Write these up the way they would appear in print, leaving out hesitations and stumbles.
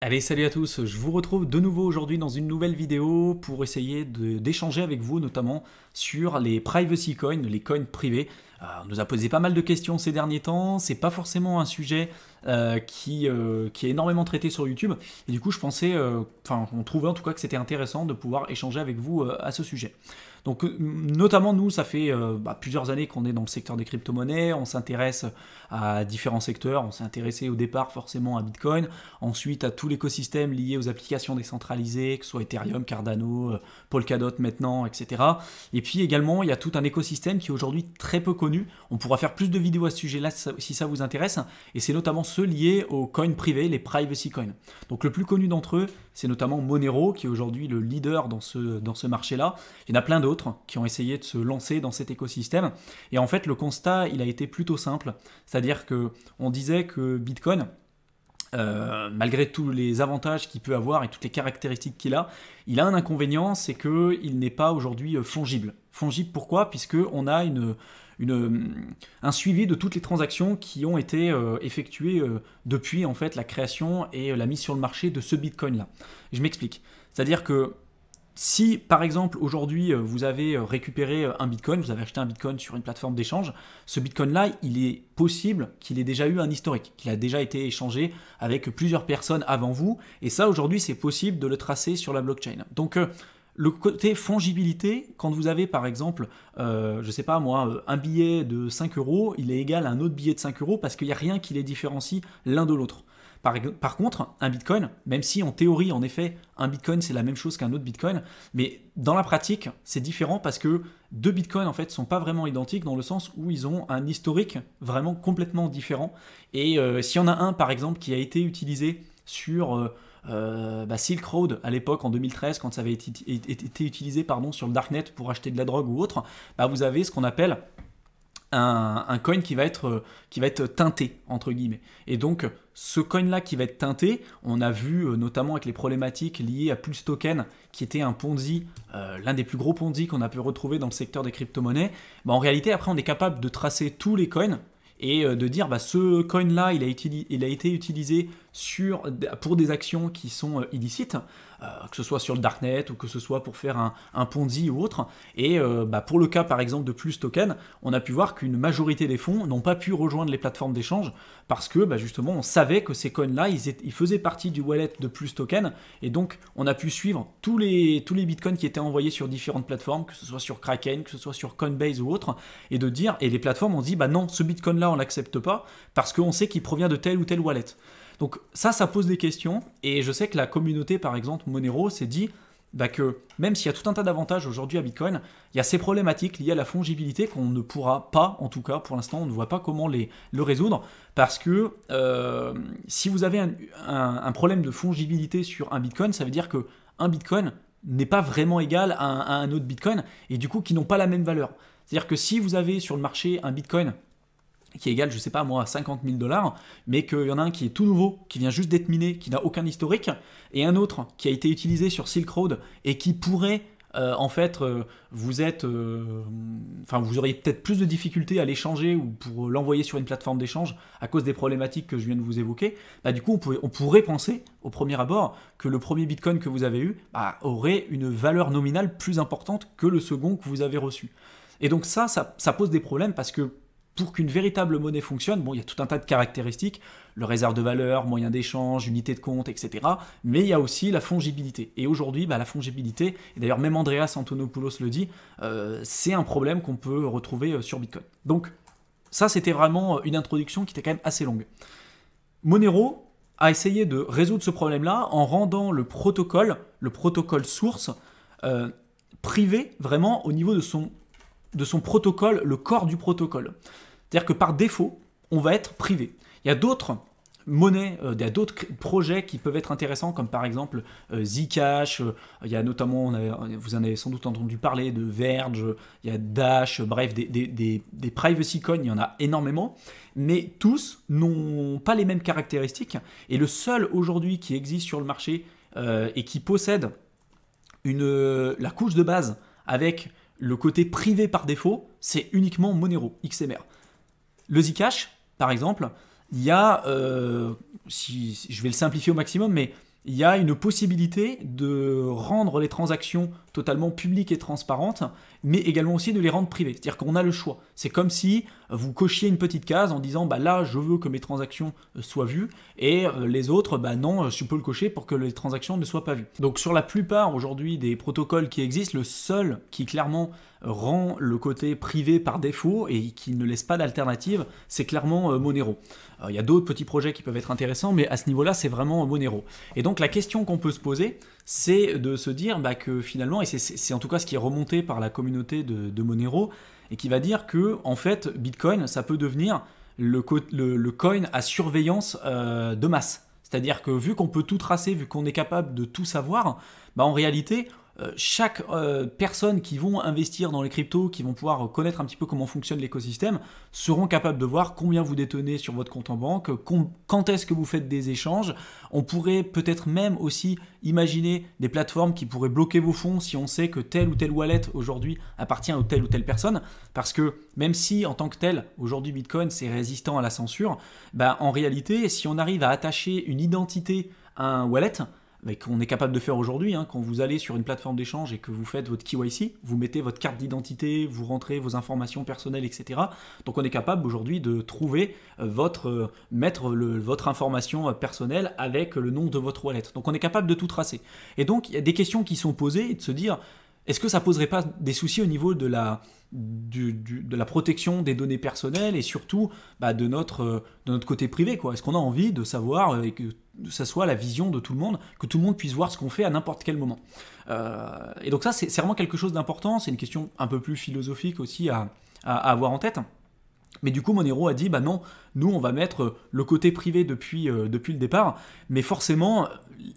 Allez, salut à tous, je vous retrouve de nouveau aujourd'hui dans une nouvelle vidéo pour essayer d'échanger avec vous notamment sur les privacy coins, les coins privés. On nous a posé pas mal de questions ces derniers temps, c'est pas forcément un sujet qui est énormément traité sur YouTube, et du coup je pensais, on trouvait en tout cas que c'était intéressant de pouvoir échanger avec vous à ce sujet. Donc notamment nous, ça fait plusieurs années qu'on est dans le secteur des crypto-monnaies, on s'intéresse à différents secteurs, on s'est intéressé au départ forcément à Bitcoin, ensuite à tout l'écosystème lié aux applications décentralisées, que ce soit Ethereum, Cardano, Polkadot maintenant, etc. Et puis également, il y a tout un écosystème qui est aujourd'hui très peu connu. On pourra faire plus de vidéos à ce sujet-là si ça vous intéresse, et c'est notamment ceux liés aux coins privés, les privacy coins. Donc le plus connu d'entre eux, c'est notamment Monero, qui est aujourd'hui le leader dans ce marché-là. Il y en a plein d'autres qui ont essayé de se lancer dans cet écosystème. Et en fait, le constat, il a été plutôt simple. C'est-à-dire qu'on disait que Bitcoin, malgré tous les avantages qu'il peut avoir et toutes les caractéristiques qu'il a un inconvénient, c'est qu'il n'est pas aujourd'hui fongible. Fongible pourquoi? Puisqu'on a un suivi de toutes les transactions qui ont été effectuées depuis en fait la création et la mise sur le marché de ce Bitcoin là. Je m'explique. C'est-à-dire que si par exemple aujourd'hui vous avez récupéré un Bitcoin, vous avez acheté un Bitcoin sur une plateforme d'échange, ce Bitcoin-là, il est possible qu'il ait déjà eu un historique, qu'il a déjà été échangé avec plusieurs personnes avant vous, et ça aujourd'hui c'est possible de le tracer sur la blockchain. Donc le côté fongibilité, quand vous avez par exemple, je sais pas moi, un billet de 5 euros, il est égal à un autre billet de 5 euros parce qu'il n'y a rien qui les différencie l'un de l'autre. Par contre, un bitcoin, même si en théorie, en effet, un bitcoin c'est la même chose qu'un autre bitcoin, mais dans la pratique, c'est différent parce que deux bitcoins en fait sont pas vraiment identiques dans le sens où ils ont un historique vraiment complètement différent. Et s'il y en a un par exemple qui a été utilisé sur Silk Road à l'époque en 2013 quand ça avait été utilisé sur le darknet pour acheter de la drogue ou autre, vous avez ce qu'on appelle un coin qui va être teinté entre guillemets. Et donc ce coin là qui va être teinté, on a vu notamment avec les problématiques liées à Pulse Token qui était un Ponzi, l'un des plus gros Ponzi qu'on a pu retrouver dans le secteur des crypto-monnaies. En réalité après on est capable de tracer tous les coins et de dire ce coin là il a été utilisé pour des actions qui sont illicites, que ce soit sur le darknet ou que ce soit pour faire un Ponzi ou autre. Et pour le cas par exemple de Plus Token, on a pu voir qu'une majorité des fonds n'ont pas pu rejoindre les plateformes d'échange parce que justement on savait que ces coins là ils faisaient partie du wallet de Plus Token, et donc on a pu suivre tous les bitcoins qui étaient envoyés sur différentes plateformes, que ce soit sur Kraken, que ce soit sur Coinbase ou autre, et les plateformes ont dit non, ce bitcoin là on l'accepte pas parce qu'on sait qu'il provient de tel ou tel wallet. Donc ça pose des questions, et je sais que la communauté, par exemple, Monero, s'est dit que même s'il y a tout un tas d'avantages aujourd'hui à Bitcoin, il y a ces problématiques liées à la fongibilité qu'on ne pourra pas, en tout cas pour l'instant, on ne voit pas comment le résoudre, parce que si vous avez un problème de fongibilité sur un Bitcoin, ça veut dire qu'un Bitcoin n'est pas vraiment égal à un autre Bitcoin, et du coup qui n'ont pas la même valeur. C'est-à-dire que si vous avez sur le marché un Bitcoin qui est égal, je sais pas moi, à 50 000 $, mais qu'il y en a un qui est tout nouveau, qui vient juste d'être miné, qui n'a aucun historique, et un autre qui a été utilisé sur Silk Road et qui pourrait, vous auriez peut-être plus de difficultés à l'échanger ou pour l'envoyer sur une plateforme d'échange à cause des problématiques que je viens de vous évoquer. Du coup, on pourrait penser au premier abord que le premier Bitcoin que vous avez eu aurait une valeur nominale plus importante que le second que vous avez reçu. Et donc ça pose des problèmes parce que pour qu'une véritable monnaie fonctionne, il y a tout un tas de caractéristiques, le réserve de valeur, moyen d'échange, unité de compte, etc. Mais il y a aussi la fongibilité. Et aujourd'hui, la fongibilité, et d'ailleurs même Andreas Antonopoulos le dit, c'est un problème qu'on peut retrouver sur Bitcoin. Donc ça, c'était vraiment une introduction qui était quand même assez longue. Monero a essayé de résoudre ce problème-là en rendant le protocole source, privé vraiment au niveau de son protocole, le corps du protocole. C'est-à-dire que par défaut, on va être privé. Il y a d'autres monnaies, il y a d'autres projets qui peuvent être intéressants, comme par exemple Zcash, il y a notamment, vous en avez sans doute entendu parler, de Verge, il y a Dash, bref, des privacy coins, il y en a énormément, mais tous n'ont pas les mêmes caractéristiques, et le seul aujourd'hui qui existe sur le marché et qui possède la couche de base avec le côté privé par défaut, c'est uniquement Monero, XMR. Le Zcash, par exemple, il y a, si je vais le simplifier au maximum, mais il y a une possibilité de rendre les transactions totalement publiques et transparentes, mais également aussi de les rendre privées. C'est-à-dire qu'on a le choix. C'est comme si vous cochiez une petite case en disant bah là je veux que mes transactions soient vues et les autres bah non je peux le cocher pour que les transactions ne soient pas vues. Donc sur la plupart aujourd'hui des protocoles qui existent, le seul qui clairement rend le côté privé par défaut et qui ne laisse pas d'alternative, c'est clairement Monero. Il y a d'autres petits projets qui peuvent être intéressants, mais à ce niveau-là, c'est vraiment Monero. Et donc la question qu'on peut se poser, c'est de se dire bah, que finalement, et c'est en tout cas ce qui est remonté par la communauté de Monero, et qui va dire que en fait, Bitcoin, ça peut devenir le coin à surveillance de masse. C'est-à-dire que vu qu'on peut tout tracer, vu qu'on est capable de tout savoir, bah, en réalité, chaque personne qui vont investir dans les cryptos, qui vont pouvoir connaître un petit peu comment fonctionne l'écosystème, seront capables de voir combien vous détenez sur votre compte en banque, quand est-ce que vous faites des échanges. On pourrait peut-être même aussi imaginer des plateformes qui pourraient bloquer vos fonds si on sait que telle ou telle wallet aujourd'hui appartient à telle ou telle personne, parce que même si en tant que tel, aujourd'hui Bitcoin c'est résistant à la censure, bah, en réalité si on arrive à attacher une identité à un wallet, qu'on est capable de faire aujourd'hui, hein, quand vous allez sur une plateforme d'échange et que vous faites votre KYC, vous mettez votre carte d'identité, vous rentrez vos informations personnelles, etc. Donc on est capable aujourd'hui de trouver votre information personnelle avec le nom de votre wallet. Donc on est capable de tout tracer. Et donc il y a des questions qui sont posées et de se dire, est-ce que ça poserait pas des soucis au niveau de la protection des données personnelles et surtout bah, de notre côté privé, quoi. Est-ce qu'on a envie de savoir et que ça soit la vision de tout le monde, que tout le monde puisse voir ce qu'on fait à n'importe quel moment. Et donc ça, c'est vraiment quelque chose d'important, c'est une question un peu plus philosophique aussi à avoir en tête. Mais du coup, Monero a dit, bah non, nous, on va mettre le côté privé depuis le départ, mais forcément,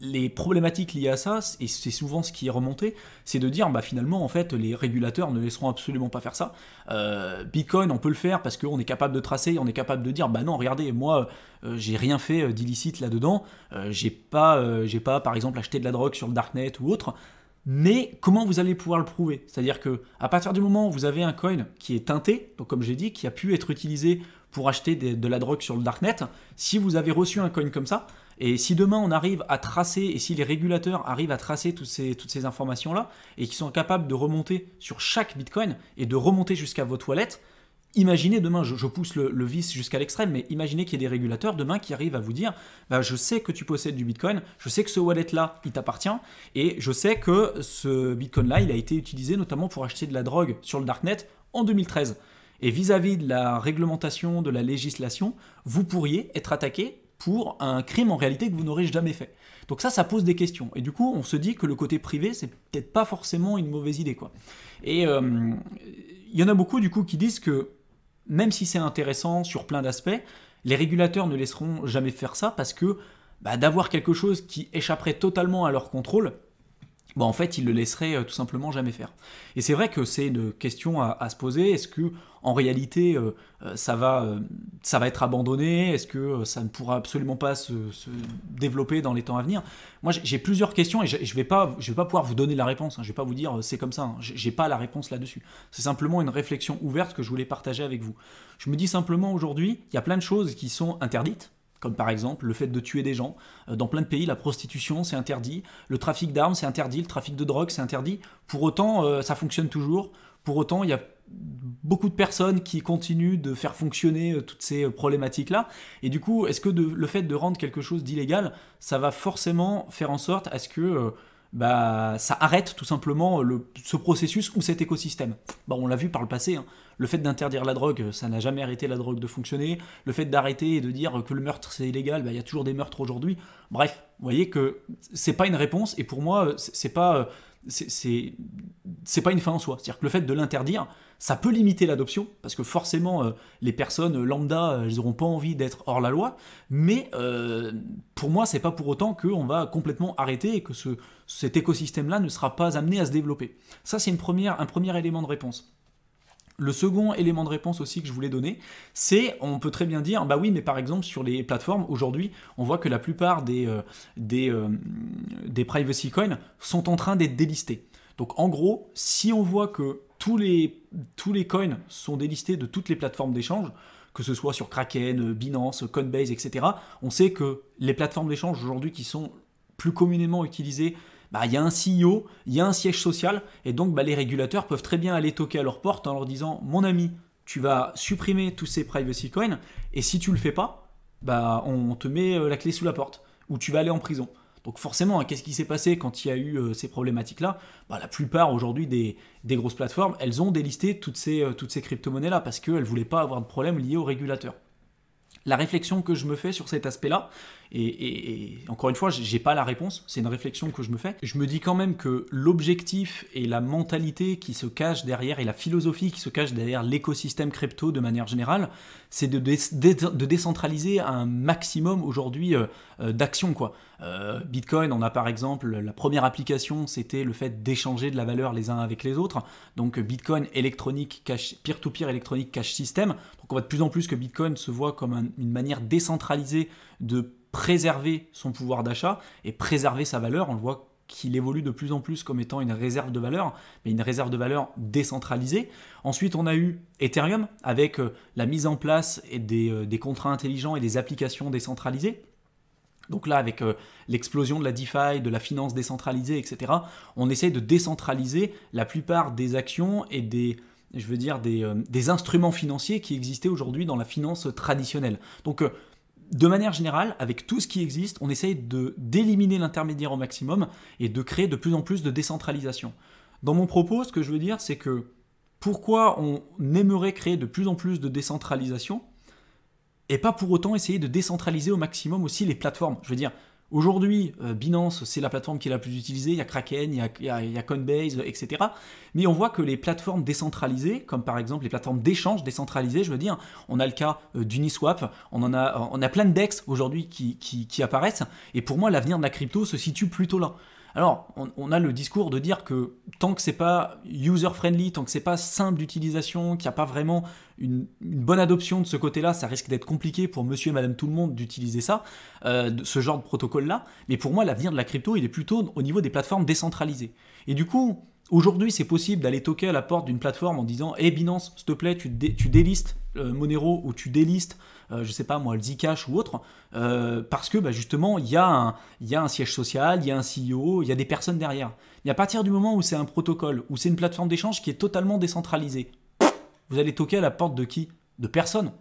les problématiques liées à ça, et c'est souvent ce qui est remonté, c'est de dire, bah finalement, en fait, les régulateurs ne laisseront absolument pas faire ça. Bitcoin, on peut le faire parce qu'on est capable de tracer, on est capable de dire, bah non, regardez, moi, j'ai rien fait d'illicite là-dedans, j'ai pas, par exemple, acheté de la drogue sur le darknet ou autre. Mais comment vous allez pouvoir le prouver? C'est-à-dire que à partir du moment où vous avez un coin qui est teinté, donc comme j'ai dit, qui a pu être utilisé pour acheter de la drogue sur le darknet, si vous avez reçu un coin comme ça, et si demain on arrive à tracer, et si les régulateurs arrivent à tracer toutes ces informations-là, et qui sont capables de remonter sur chaque bitcoin, et de remonter jusqu'à votre wallet, imaginez demain, je pousse le vice jusqu'à l'extrême, mais imaginez qu'il y ait des régulateurs demain qui arrivent à vous dire bah, je sais que tu possèdes du Bitcoin, je sais que ce wallet-là, il t'appartient, et je sais que ce Bitcoin-là, il a été utilisé notamment pour acheter de la drogue sur le Darknet en 2013. Et vis-à-vis de la réglementation, de la législation, vous pourriez être attaqué pour un crime en réalité que vous n'aurez jamais fait. Donc ça pose des questions. Et du coup, on se dit que le côté privé, c'est peut-être pas forcément une mauvaise idée, quoi. Et il y en a beaucoup du coup qui disent que même si c'est intéressant sur plein d'aspects, les régulateurs ne laisseront jamais faire ça parce que bah, d'avoir quelque chose qui échapperait totalement à leur contrôle, bah, en fait, ils le laisseraient tout simplement jamais faire. Et c'est vrai que c'est une question à se poser. Est-ce que en réalité, ça va être abandonné? Est-ce que ça ne pourra absolument pas se développer dans les temps à venir? Moi, j'ai plusieurs questions et je vais pas pouvoir vous donner la réponse. Hein. Je vais pas vous dire c'est comme ça. Hein. J'ai pas la réponse là-dessus. C'est simplement une réflexion ouverte que je voulais partager avec vous. Je me dis simplement aujourd'hui, il y a plein de choses qui sont interdites. Comme par exemple le fait de tuer des gens. Dans plein de pays, la prostitution, c'est interdit. Le trafic d'armes, c'est interdit. Le trafic de drogue, c'est interdit. Pour autant, ça fonctionne toujours. Pour autant, il y a beaucoup de personnes qui continuent de faire fonctionner toutes ces problématiques-là. Et du coup, est-ce que le fait de rendre quelque chose d'illégal, ça va forcément faire en sorte à ce que ça arrête tout simplement ce processus ou cet écosystème? On l'a vu par le passé, hein. Le fait d'interdire la drogue, ça n'a jamais arrêté la drogue de fonctionner. Le fait d'arrêter et de dire que le meurtre c'est illégal, il y a toujours des meurtres aujourd'hui. Bref, vous voyez que c'est pas une réponse et pour moi c'est pas une fin en soi. C'est-à-dire que le fait de l'interdire, ça peut limiter l'adoption parce que forcément les personnes lambda, elles n'auront pas envie d'être hors la loi. Mais pour moi, c'est pas pour autant qu'on va complètement arrêter et que cet écosystème-là ne sera pas amené à se développer. Ça, c'est un premier élément de réponse. Le second élément de réponse aussi que je voulais donner, c'est, on peut très bien dire, bah oui, mais par exemple sur les plateformes, aujourd'hui, on voit que la plupart des privacy coins sont en train d'être délistés. Donc en gros, si on voit que tous les coins sont délistés de toutes les plateformes d'échange, que ce soit sur Kraken, Binance, Coinbase, etc., on sait que les plateformes d'échange aujourd'hui qui sont plus communément utilisé, il y a un CEO, il y a un siège social, et donc les régulateurs peuvent très bien aller toquer à leur porte en leur disant « Mon ami, tu vas supprimer tous ces privacy coins, et si tu le fais pas, on te met la clé sous la porte, ou tu vas aller en prison. » Donc forcément, qu'est-ce qui s'est passé quand il y a eu ces problématiques-là? La plupart aujourd'hui des grosses plateformes, elles ont délisté toutes ces crypto-monnaies-là, parce qu'elles ne voulaient pas avoir de problème liés aux régulateurs. La réflexion que je me fais sur cet aspect-là, et encore une fois, j'ai pas la réponse, c'est une réflexion que je me fais. Je me dis quand même que l'objectif et la mentalité qui se cache derrière, et la philosophie qui se cache derrière l'écosystème crypto de manière générale, c'est de décentraliser un maximum aujourd'hui d'actions, quoi. Bitcoin, on a par exemple, la première application, c'était le fait d'échanger de la valeur les uns avec les autres. Donc Bitcoin électronique, peer-to-peer électronique cash system. Donc on voit de plus en plus que Bitcoin se voit comme une manière décentralisée de préserver son pouvoir d'achat et préserver sa valeur. On le voit qu'il évolue de plus en plus comme étant une réserve de valeur, mais une réserve de valeur décentralisée. Ensuite, on a eu Ethereum avec la mise en place des contrats intelligents et des applications décentralisées. Donc là, avec l'explosion de la DeFi, de la finance décentralisée, etc., on essaye de décentraliser la plupart des actions et des instruments financiers qui existaient aujourd'hui dans la finance traditionnelle. Donc, de manière générale, avec tout ce qui existe, on essaye d'éliminer l'intermédiaire au maximum et de créer de plus en plus de décentralisation. Dans mon propos, ce que je veux dire, c'est que pourquoi on aimerait créer de plus en plus de décentralisation et pas pour autant essayer de décentraliser au maximum aussi les plateformes. Je veux dire, aujourd'hui, Binance, c'est la plateforme qui est la plus utilisée, il y a Kraken, il y a Coinbase, etc. Mais on voit que les plateformes décentralisées, comme par exemple les plateformes d'échange décentralisées, je veux dire, on a le cas d'Uniswap, on a plein de DEX aujourd'hui qui apparaissent, et pour moi, l'avenir de la crypto se situe plutôt là. Alors, on a le discours de dire que tant que c'est pas user-friendly, tant que c'est pas simple d'utilisation, qu'il n'y a pas vraiment une bonne adoption de ce côté-là, ça risque d'être compliqué pour monsieur et madame tout le monde d'utiliser ça, ce genre de protocole-là. Mais pour moi, l'avenir de la crypto, il est plutôt au niveau des plateformes décentralisées. Et du coup, aujourd'hui, c'est possible d'aller toquer à la porte d'une plateforme en disant « Hey Binance, s'il te plaît, tu délistes Monero ou tu délistes je sais pas moi, le Zcash ou autre, parce que justement, il y a un siège social, il y a un CEO, il y a des personnes derrière. Et à partir du moment où c'est un protocole, où c'est une plateforme d'échange qui est totalement décentralisée, vous allez toquer à la porte de qui? De personne.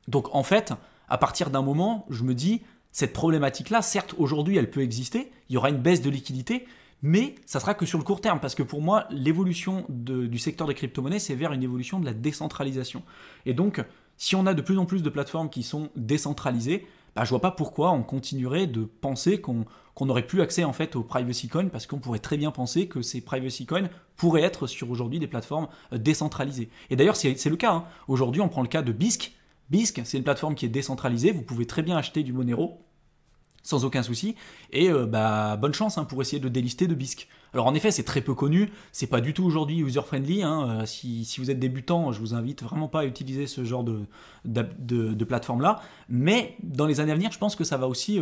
Donc en fait, à partir d'un moment, je me dis, cette problématique-là, certes, aujourd'hui, elle peut exister, il y aura une baisse de liquidité, mais ça sera que sur le court terme, parce que pour moi, l'évolution du secteur des crypto-monnaies, c'est vers une évolution de la décentralisation. Et donc, si on a de plus en plus de plateformes qui sont décentralisées, je vois pas pourquoi on continuerait de penser qu'on n'aurait plus accès en fait aux privacy coins, parce qu'on pourrait très bien penser que ces privacy coins pourraient être sur aujourd'hui des plateformes décentralisées. Et d'ailleurs, c'est le cas. Aujourd'hui, on prend le cas de Bisq. Bisq, c'est une plateforme qui est décentralisée. Vous pouvez très bien acheter du Monero sans aucun souci, et bonne chance pour essayer de délister de Bisq. Alors en effet, c'est très peu connu, c'est pas du tout aujourd'hui user-friendly, si vous êtes débutant, je vous invite vraiment pas à utiliser ce genre de plateforme-là, mais dans les années à venir, je pense que ça va aussi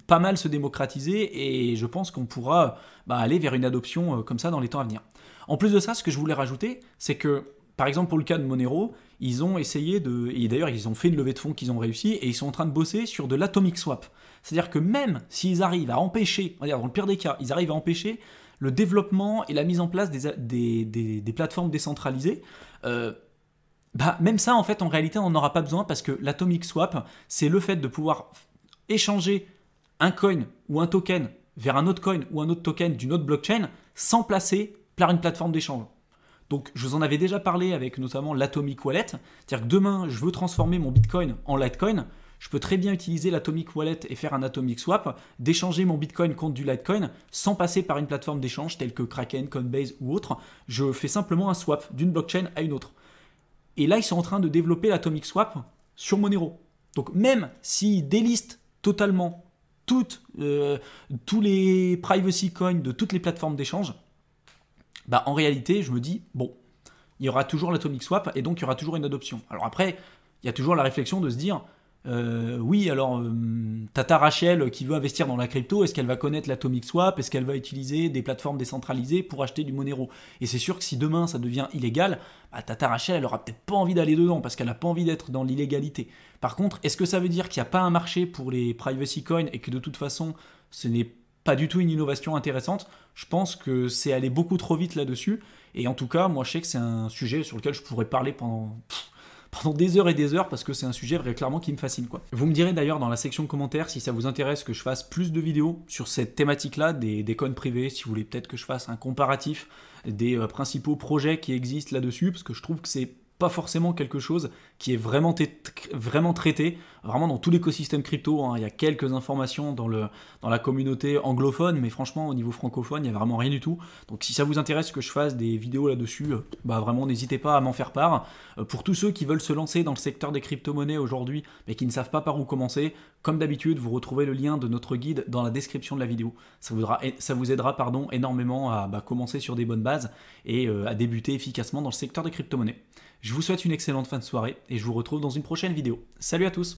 pas mal se démocratiser, et je pense qu'on pourra aller vers une adoption comme ça dans les temps à venir. En plus de ça, ce que je voulais rajouter, c'est que, par exemple pour le cas de Monero, ils ont essayé et d'ailleurs ils ont fait une levée de fonds qu'ils ont réussi, et ils sont en train de bosser sur de l'atomic swap. C'est-à-dire que même s'ils arrivent à empêcher, dans le pire des cas, ils arrivent à empêcher le développement et la mise en place des plateformes décentralisées, même ça, en fait, en réalité, on n'en aura pas besoin, parce que l'atomic swap, c'est le fait de pouvoir échanger un coin ou un token vers un autre coin ou un autre token d'une autre blockchain sans passer par une plateforme d'échange. Donc, je vous en avais déjà parlé avec notamment l'Atomic Wallet. C'est-à-dire que demain, je veux transformer mon Bitcoin en Litecoin. Je peux très bien utiliser l'Atomic Wallet et faire un Atomic Swap, d'échanger mon Bitcoin contre du Litecoin sans passer par une plateforme d'échange telle que Kraken, Coinbase ou autre. Je fais simplement un swap d'une blockchain à une autre. Et là, ils sont en train de développer l'Atomic Swap sur Monero. Donc, même s'ils délistent totalement tous les privacy coins de toutes les plateformes d'échange, en réalité, je me dis, bon, il y aura toujours l'Atomic Swap et donc il y aura toujours une adoption. Alors après, il y a toujours la réflexion de se dire, oui, alors Tata Rachel qui veut investir dans la crypto, est-ce qu'elle va connaître l'Atomic Swap? Est-ce qu'elle va utiliser des plateformes décentralisées pour acheter du Monero? Et c'est sûr que si demain ça devient illégal, Tata Rachel, elle aura peut-être pas envie d'aller dedans parce qu'elle n'a pas envie d'être dans l'illégalité. Par contre, est-ce que ça veut dire qu'il n'y a pas un marché pour les privacy coins et que de toute façon, ce n'est pas du tout une innovation intéressante. Je pense que c'est aller beaucoup trop vite là-dessus. Et en tout cas, moi je sais que c'est un sujet sur lequel je pourrais parler pendant des heures et des heures parce que c'est un sujet clairement qui me fascine quoi. Vous me direz d'ailleurs dans la section de commentaires si ça vous intéresse que je fasse plus de vidéos sur cette thématique-là des coins privés, si vous voulez peut-être que je fasse un comparatif des principaux projets qui existent là-dessus, parce que je trouve que c'est pas forcément quelque chose qui est vraiment traité, vraiment dans tout l'écosystème crypto, hein. Il y a quelques informations dans la communauté anglophone, mais franchement au niveau francophone, il n'y a vraiment rien du tout. Donc si ça vous intéresse que je fasse des vidéos là-dessus, bah vraiment n'hésitez pas à m'en faire part. Pour tous ceux qui veulent se lancer dans le secteur des crypto-monnaies aujourd'hui, mais qui ne savent pas par où commencer, comme d'habitude, vous retrouvez le lien de notre guide dans la description de la vidéo. Ça vous aidera énormément à commencer sur des bonnes bases et à débuter efficacement dans le secteur des crypto-monnaies. Je vous souhaite une excellente fin de soirée et je vous retrouve dans une prochaine vidéo. Salut à tous!